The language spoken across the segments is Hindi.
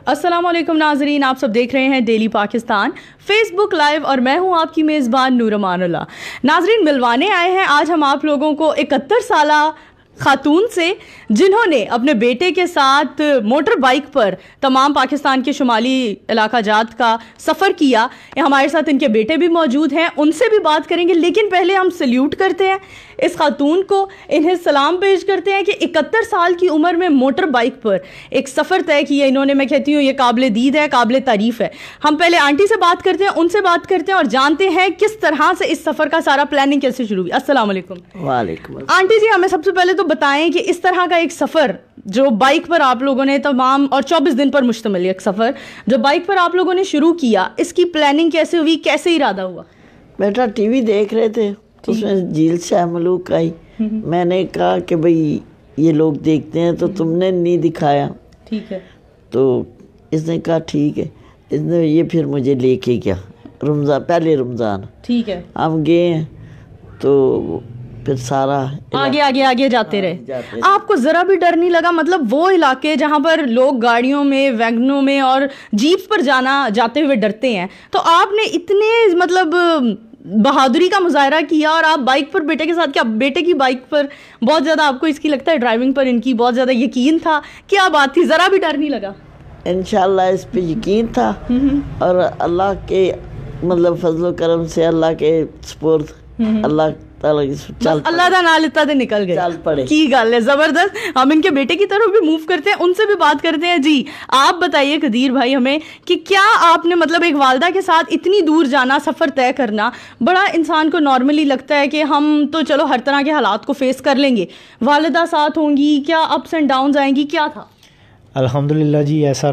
अस्सलाम वालेकुम नाजरीन, आप सब देख रहे हैं डेली पाकिस्तान फेसबुक लाइव और मैं हूं आपकी मेज़बान नूर अमानुल्लाह। नाजरीन, मिलवाने आए हैं आज हम आप लोगों को 71 साला खातून से जिन्होंने अपने बेटे के साथ मोटर बाइक पर तमाम पाकिस्तान के शुमाली इलाका जात का सफ़र किया। हमारे साथ इनके बेटे भी मौजूद हैं, उनसे भी बात करेंगे, लेकिन पहले हम सल्यूट करते हैं इस खातून को, इन्हें सलाम पेश करते हैं कि 71 साल की उम्र में मोटर बाइक पर एक सफ़र तय किया इन्होंने। मैं कहती हूँ ये काबिल दीद है, काबिल तारीफ़ है। हम पहले आंटी से बात करते हैं, उनसे बात करते हैं और जानते हैं किस तरह से इस सफ़र का सारा प्लानिंग कैसे शुरू हुई। अस्सलाम वालेकुम। वालेकुम। आंटी जी, हमें सबसे पहले तो बताएं कि इस तरह का एक सफ़र जो बाइक पर आप लोगों ने तमाम और 24 दिन पर मुश्तमिल एक सफ़र जो बाइक पर आप लोगों ने शुरू किया, इसकी प्लानिंग कैसे हुई, कैसे इरादा हुआ? बेटा टीवी देख रहे थे, उसमें झील शाह मलूक आई। मैंने कहा कि भाई ये लोग देखते हैं तो तुमने नहीं दिखाया। ठीक है। तो इसने कहा ठीक है। इसने ये फिर मुझे लेके गया पहले रमज़ान। ठीक है। हम गए हैं तो फिर सारा आगे आगे आगे जाते रहे। आपको ज़रा भी डर नहीं लगा? मतलब वो इलाके जहाँ पर लोग गाड़ियों में, वैगनों में और जीप्स पर जाते हुए डरते हैं, तो आपने इतने मतलब बहादुरी का मुजाहरा किया और आप बाइक पर बेटे के साथ, क्या बेटे की बाइक पर बहुत ज़्यादा आपको इसकी लगता है ड्राइविंग पर इनकी बहुत ज़्यादा यकीन था? क्या बात थी, ज़रा भी डर नहीं लगा? इंशाल्लाह इस पे यकीन था और अल्लाह के मतलब फजलो करम से, अल्लाह के सपोर्ट, अल्लाह अल्लाह दा नाल इत्ता दे निकल गए। चल पड़े की गल है, जबरदस्त। हम इनके बेटे की तरफ भी मूव करते हैं, उनसे भी बात करते हैं। जी आप बताइए कदीर भाई हमें कि क्या आपने मतलब एक वालदा के साथ इतनी दूर जाना, सफ़र तय करना, बड़ा इंसान को नॉर्मली लगता है कि हम तो चलो हर तरह के हालात को फेस कर लेंगे, वालिदा साथ होंगी, क्या अप्स एंड डाउन्स आएंगी, क्या था? अल्हम्दुलिल्लाह जी, ऐसा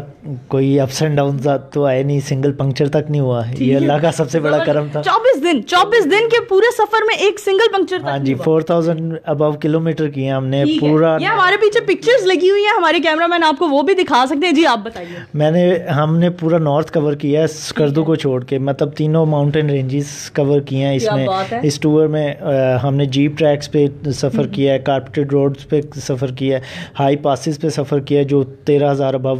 कोई अप्स एंड डाउन तो आए नहीं, सिंगल पंक्चर तक नहीं हुआ। ये अल्लाह का सबसे बड़ा करम था। 24 दिन के पूरे सफर में एक सिंगल पंक्चर तक? हाँ जी, 4000 अबव किलोमीटर किए हमने पूरा। ये हमारे पीछे पिक्चर्स लगी हुई है, हमारे कैमरामैन आपको वो भी दिखा सकते हैं। जी आप बताइए। हमने पूरा नॉर्थ कवर किया है, स्कर्दू को छोड़ के, मतलब तीनों माउंटेन रेंजेस कवर किए हैं इसमें। इस टूर में हमने जीप ट्रैक्स पे सफ़र किया है, कारपेटेड रोड्स पे सफ़र किया है, हाई पासिस पे सफ़र किया है जो 13,000 अबव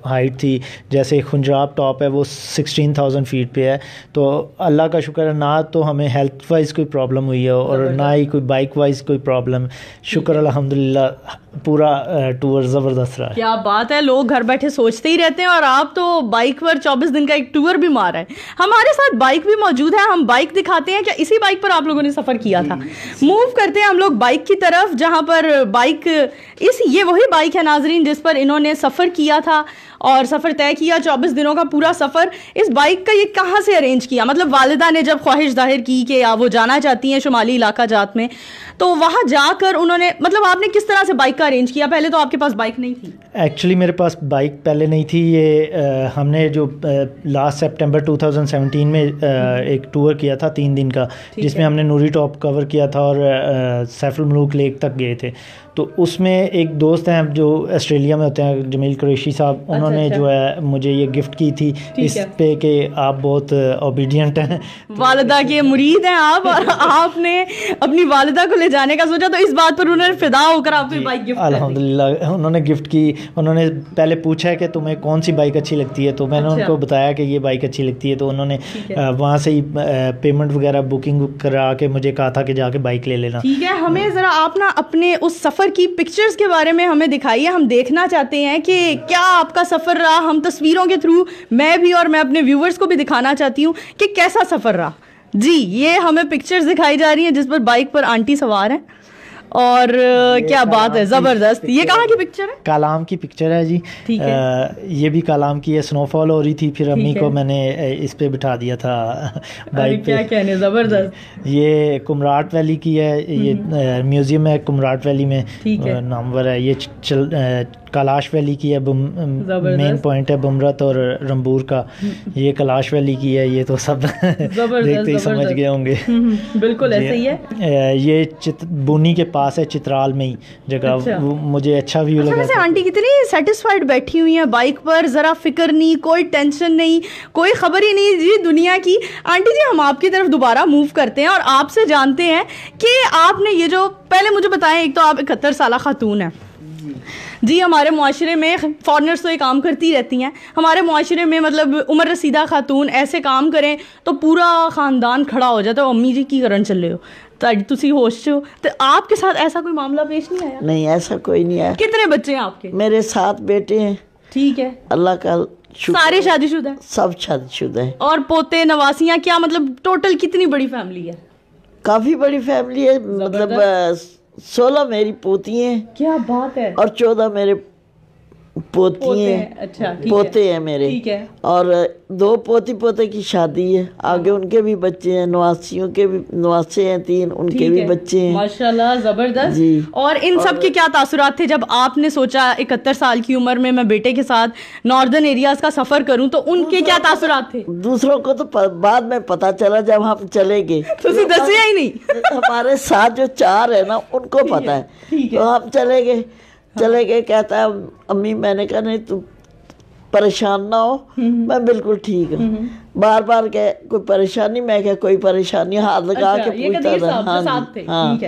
हाइट थी। जैसे खुंजराब टॉप है वो 16,000 फीट पे है। तो अल्लाह का शुक्र है, ना तो हमें हेल्थ वाइज कोई प्रॉब्लम हुई है और ना ही कोई बाइक वाइज कोई प्रॉब्लम। शुक्र अल्हम्दुलिल्लाह, पूरा टूर ज़बरदस्त रहा है। क्या बात है, लोग घर बैठे सोचते ही रहते हैं और आप तो बाइक पर 24 दिन का एक टूर भी मारा है। हमारे साथ बाइक भी मौजूद है, हम बाइक दिखाते हैं। क्या इसी बाइक पर आप लोगों ने सफ़र किया था? मूव करते हैं हम लोग बाइक की तरफ, जहाँ पर बाइक ये वही बाइक है नाजरीन जिस पर इन्होंने सफ़र किया था और सफ़र तय किया, 24 दिनों का पूरा सफ़र। इस बाइक का ये कहाँ से अरेंज किया? मतलब वालिदा ने जब ख्वाहिश जाहिर की कि वो जाना चाहती हैं शुमाली इलाका जात में, तो वहाँ जाकर उन्होंने, मतलब आपने किस तरह से बाइक का अरेंज किया? पहले तो आपके पास बाइक नहीं थी? एक्चुअली मेरे पास बाइक पहले नहीं थी। ये हमने जो लास्ट सितंबर 2017 में एक टूर किया था 3 दिन का, जिसमें हमने नूरी टॉप कवर किया था और सैफुल मलूक लेक तक गए थे। तो उसमें एक दोस्त हैं जो ऑस्ट्रेलिया में होते हैं, जमील कुरैशी साहब, उन्होंने जो है मुझे ये गिफ्ट की थी इस पे कि आप बहुत ओबीडियंट हैं, वालिदा के मुरीद हैं आप, और आपने अपनी वालिदा को ले जाने का सोचा, तो इस बात पर उन्होंने फिदा होकर आपको बाइक गिफ्ट अल्हम्दुलिल्लाह उन्होंने गिफ्ट की। उन्होंने पहले पूछा है कि तुम्हें कौन सी बाइक अच्छी लगती है, तो मैंने उनको बताया कि ये बाइक अच्छी लगती है। तो उन्होंने वहाँ से ही पेमेंट वगैरह बुकिंग करा के मुझे कहा था कि जाके बाइक ले लेना। ठीक है, हमें ज़रा आप ना अपने उस सफ़र की पिक्चर्स के बारे में हमें दिखाइए। हम देखना चाहते हैं कि क्या आपका सफ़र रहा। हम तस्वीरों के थ्रू मैं भी और मैं अपने व्यूवर्स को भी दिखाना चाहती हूँ कि कैसा सफ़र रहा। जी ये हमें पिक्चर्स दिखाई जा रही हैं जिस पर बाइक पर आंटी सवार हैं और क्या बात है, ज़बरदस्त। ये कहाँ की पिक्चर है? कालाम की पिक्चर है जी। ठीक है। ये भी कालाम की है, स्नोफॉल हो रही थी, फिर अम्मी को मैंने इस पे बिठा दिया था बाइक पे। क्या कहने, ज़बरदस्त। ये कुमराट वैली की है, ये म्यूज़ियम है कुमराट वैली में, नामवर है। ये कैलाश वैली की है, मेन पॉइंट है बुमरत और रंबूर का। ये कैलाश वैली की है। ये तो सब देखते ही समझ गए होंगे। बिल्कुल ऐसे ही है। ये बुनी के पास है, चित्राल में ही जगह। अच्छा। मुझे अच्छा व्यू लगा। वैसे आंटी कितनी सेटिस्फाइड बैठी हुई हैं बाइक पर, ज़रा फिक्र नहीं, कोई टेंशन नहीं, कोई खबर ही नहीं जी दुनिया की। आंटी जी हम आपकी तरफ दोबारा मूव करते हैं और आपसे जानते हैं कि आपने ये जो पहले मुझे बताएं, एक तो आप 71 साला खातून हैं, जी हमारे मुआशरे में फॉरनर्स तो ये काम करती रहती हैं, हमारे मुआशरे में मतलब उम्र रसीदा खातून ऐसे काम करें तो पूरा ख़ानदान खड़ा हो जाता है, अम्मी जी की करन चले हो तुसी होश हो। तो आपके साथ ऐसा कोई मामला पेश नहीं आया? नहीं, ऐसा कोई नहीं आया। कितने बच्चे हैं आपके? मेरे 7 बेटे हैं। ठीक है, अल्लाह का शुक्र। सारे शादीशुदा हैं? सब शादीशुदा हैं। और पोते नवासियाँ, क्या मतलब टोटल कितनी बड़ी फैमिली है? काफी बड़ी फैमिली है, मतलब 16 मेरी पोती हैं। क्या बात है। और 14 मेरे पोती हैं। अच्छा, पोते हैं मेरे। ठीक है। और 2 पोती पोते की शादी है, आगे उनके भी बच्चे हैं, नवासियों के भी नवासे हैं 3, उनके भी बच्चे हैं। माशाल्लाह, जबरदस्त जी। और इन सब के क्या तासुरात थे जब आपने सोचा 71 साल की उम्र में मैं बेटे के साथ नॉर्दर्न एरियाज का सफर करूं, तो उनके क्या तासुरात थे? दूसरों को तो बाद में पता चला जब हम चले गए। तो दसिया ही नहीं। हमारे साथ जो 4 है ना, उनको पता है। तो हम चले गए। कहता है अम्मी, मैंने कहा नहीं तू परेशान ना हो, मैं बिल्कुल ठीक हूँ। बार बार कह कोई परेशानी, मैं क्या कोई परेशानी, हाथ लगा के पूछता था। हाँ,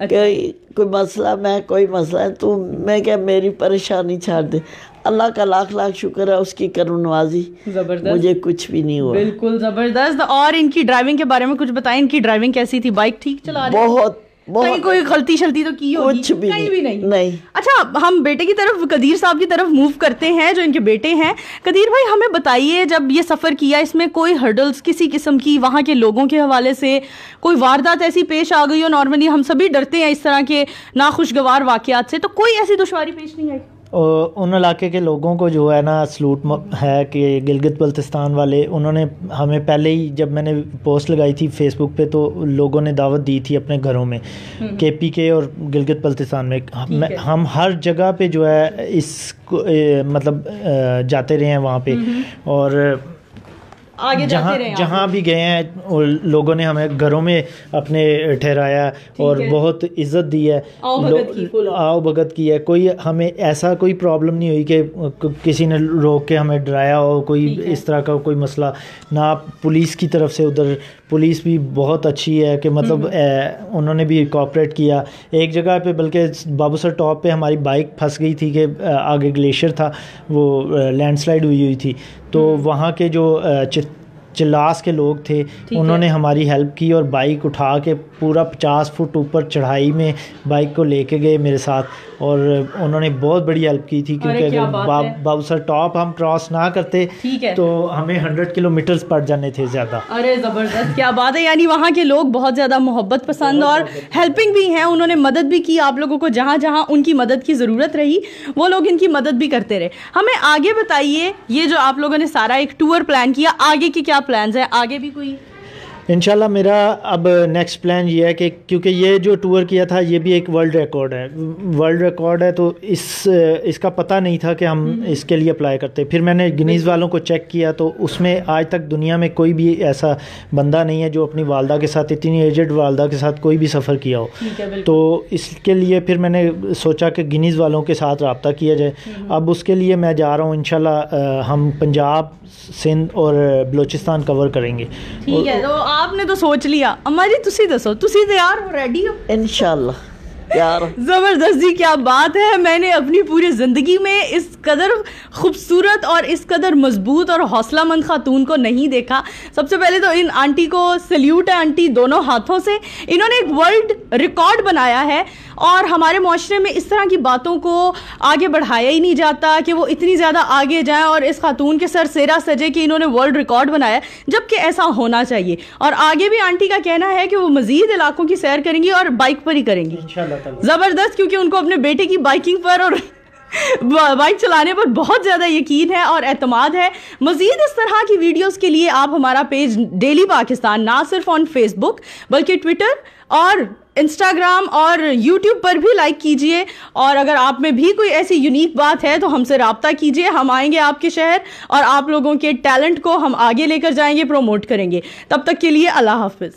कोई मसला, मैं कोई मसला है तू, मैं क्या मेरी परेशानी छाड़ दे। अल्लाह का लाख लाख शुक्र है, उसकी करुणवाजी, मुझे कुछ भी नहीं हुआ। बिल्कुल जबरदस्त। और इनकी ड्राइविंग के बारे में कुछ बताएं, इनकी ड्राइविंग कैसी थी? बाइक ठीक चला रहे? बहुत कहीं कोई गलती शलती तो की होगी? कुछ भी कहीं भी नहीं। अच्छा, हम बेटे की तरफ, कदीर साहब की तरफ मूव करते हैं, जो इनके बेटे हैं। कदीर भाई, हमें बताइए, जब ये सफ़र किया, इसमें कोई हर्डल्स किसी किस्म की वहाँ के लोगों के हवाले से कोई वारदात ऐसी पेश आ गई हो? नॉर्मली हम सभी डरते हैं इस तरह के नाखुशगवार वाक़यात से, तो कोई ऐसी दुश्वारी पेश नहीं आई? उन इलाके के लोगों को जो है ना सलूट है कि गिलगित बल्तिस्तान वाले, उन्होंने हमें पहले ही, जब मैंने पोस्ट लगाई थी फेसबुक पे, तो लोगों ने दावत दी थी अपने घरों में, KPK और गिलगित बल्तिस्तान में। हम हर जगह पे जो है मतलब जाते रहे हैं वहाँ पे, और आगे जहाँ भी गए हैं लोगों ने हमें घरों में अपने ठहराया और बहुत इज्जत दी है, आओ भगत की है। कोई हमें ऐसा कोई प्रॉब्लम नहीं हुई कि किसी ने रोक के हमें डराया हो, कोई इस तरह का कोई मसला ना। पुलिस की तरफ से, उधर पुलिस भी बहुत अच्छी है कि मतलब उन्होंने भी कोऑपरेट किया। एक जगह पे बल्कि बाबूसर टॉप पे हमारी बाइक फंस गई थी कि आगे ग्लेशियर था, वो लैंडस्लाइड हुई थी, तो वहाँ के जो चिल्लास के लोग थे, उन्होंने हमारी हेल्प की और बाइक उठा के पूरा 50 फुट ऊपर चढ़ाई में बाइक को लेके गए मेरे साथ, और उन्होंने बहुत बड़ी हेल्प की थी, क्योंकि अगर बाबूसर टॉप हम क्रॉस ना करते तो हमें 100 किलोमीटर्स पड़ जाने थे ज़्यादा। अरे ज़बरदस्त, क्या बात है। यानी वहाँ के लोग बहुत ज़्यादा मोहब्बत पसंद और हेल्पिंग भी हैं, उन्होंने मदद भी की आप लोगों को, जहाँ जहाँ उनकी मदद की ज़रूरत रही वो लोग इनकी मदद भी करते रहे। हमें आगे बताइए, ये जो आप लोगों ने सारा एक टूर प्लान किया, आगे की क्या प्लान्स हैं? आगे भी कोई? इंशाल्लाह मेरा अब नेक्स्ट प्लान ये है कि क्योंकि ये जो टूर किया था ये भी एक वर्ल्ड रिकॉर्ड है, तो इसका पता नहीं था कि हम इसके लिए अप्लाई करते। फिर मैंने गिनीज़ वालों को चेक किया तो उसमें आज तक दुनिया में कोई भी ऐसा बंदा नहीं है जो अपनी वालदा के साथ, इतनी एजेड वालदा के साथ कोई भी सफ़र किया हो। तो इसके लिए फिर मैंने सोचा कि गिनीज़ वालों के साथ रब्ता किया जाए। अब उसके लिए मैं जा रहा हूँ, इंशाल्लाह हम पंजाब, सिंध और बलूचिस्तान कवर करेंगे। ठीक है, तो आपने तो सोच लिया, अम्मा जी तुसी दसो, तुसी तैयार हो, रेडी हो? इंशाल्लाह यार। ज़बरदस्त जी, क्या बात है। मैंने अपनी पूरी ज़िंदगी में इस कदर खूबसूरत और इस कदर मजबूत और हौसलामंद खातून को नहीं देखा। सबसे पहले तो इन आंटी को सल्यूट है, आंटी दोनों हाथों से। इन्होंने एक वर्ल्ड रिकॉर्ड बनाया है और हमारे माशरे में इस तरह की बातों को आगे बढ़ाया ही नहीं जाता कि वो इतनी ज़्यादा आगे जाएं और इस खातून के सर सेरा सजे कि इन्होंने वर्ल्ड रिकॉर्ड बनाया, जबकि ऐसा होना चाहिए। और आगे भी आंटी का कहना है कि वो मज़ीद इलाकों की सैर करेंगी और बाइक पर ही करेंगी ज़बरदस्त, क्योंकि उनको अपने बेटे की बाइकिंग पर और बाइक चलाने पर बहुत ज़्यादा यकीन है और एतमाद है। मज़ीद इस तरह की वीडियोस के लिए आप हमारा पेज डेली पाकिस्तान ना सिर्फ ऑन फेसबुक बल्कि ट्विटर और इंस्टाग्राम और यूट्यूब पर भी लाइक कीजिए। और अगर आप में भी कोई ऐसी यूनिक बात है तो हमसे रब्ता कीजिए, हम आएंगे आपके शहर और आप लोगों के टैलेंट को हम आगे लेकर जाएंगे, प्रमोट करेंगे। तब तक के लिए अल्लाह हाफिज़।